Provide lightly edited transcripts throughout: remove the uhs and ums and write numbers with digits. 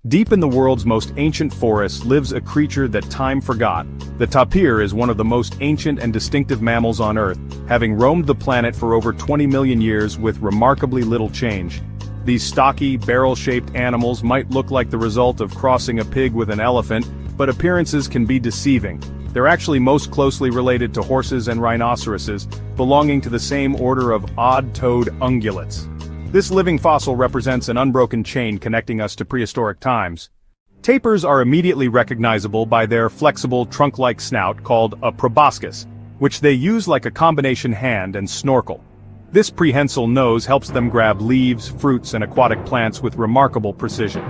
Deep in the world's most ancient forests lives a creature that time forgot. The tapir is one of the most ancient and distinctive mammals on Earth, having roamed the planet for over 20 million years with remarkably little change. These stocky, barrel-shaped animals might look like the result of crossing a pig with an elephant, but appearances can be deceiving. They're actually most closely related to horses and rhinoceroses, belonging to the same order of odd-toed ungulates. This living fossil represents an unbroken chain connecting us to prehistoric times. Tapirs are immediately recognizable by their flexible trunk-like snout called a proboscis, which they use like a combination hand and snorkel. This prehensile nose helps them grab leaves, fruits, and aquatic plants with remarkable precision.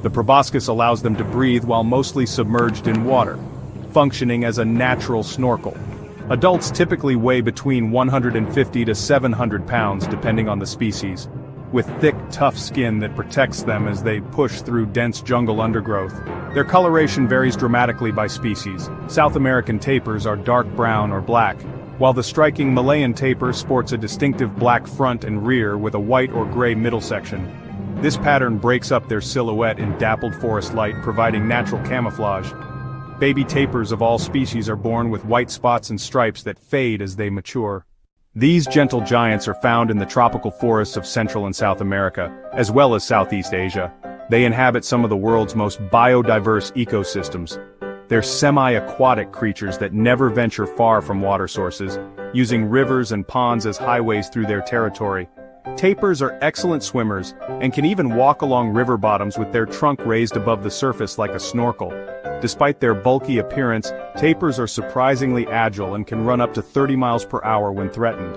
The proboscis allows them to breathe while mostly submerged in water, functioning as a natural snorkel. Adults typically weigh between 150 to 700 pounds depending on the species, with thick, tough skin that protects them as they push through dense jungle undergrowth. Their coloration varies dramatically by species. South American tapirs are dark brown or black, while the striking Malayan tapir sports a distinctive black front and rear with a white or gray middle section. This pattern breaks up their silhouette in dappled forest light, providing natural camouflage. Baby tapirs of all species are born with white spots and stripes that fade as they mature. These gentle giants are found in the tropical forests of Central and South America, as well as Southeast Asia. They inhabit some of the world's most biodiverse ecosystems. They're semi-aquatic creatures that never venture far from water sources, using rivers and ponds as highways through their territory. Tapirs are excellent swimmers, and can even walk along river bottoms with their trunk raised above the surface like a snorkel. Despite their bulky appearance, tapirs are surprisingly agile and can run up to 30 miles per hour when threatened.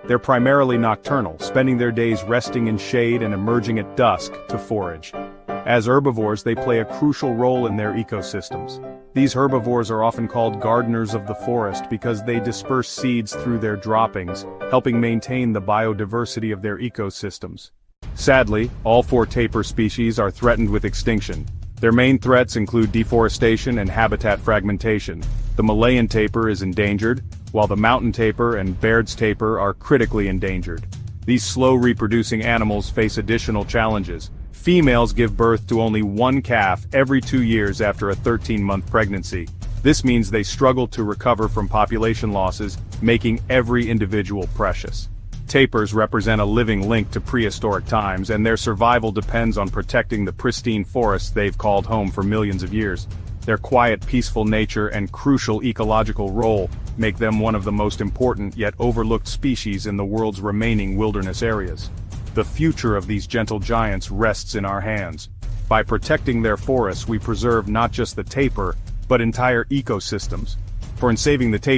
They're primarily nocturnal, spending their days resting in shade and emerging at dusk to forage. As herbivores, they play a crucial role in their ecosystems. These herbivores are often called gardeners of the forest because they disperse seeds through their droppings, helping maintain the biodiversity of their ecosystems. Sadly, all 4 tapir species are threatened with extinction. Their main threats include deforestation and habitat fragmentation. The Malayan tapir is endangered, while the mountain tapir and Baird's tapir are critically endangered. These slow-reproducing animals face additional challenges. Females give birth to only 1 calf every 2 years after a 13-month pregnancy. This means they struggle to recover from population losses, making every individual precious. Tapirs represent a living link to prehistoric times, and their survival depends on protecting the pristine forests they've called home for millions of years. Their quiet, peaceful nature and crucial ecological role make them one of the most important yet overlooked species in the world's remaining wilderness areas. The future of these gentle giants rests in our hands. By protecting their forests, we preserve not just the tapir, but entire ecosystems. For in saving the tapir,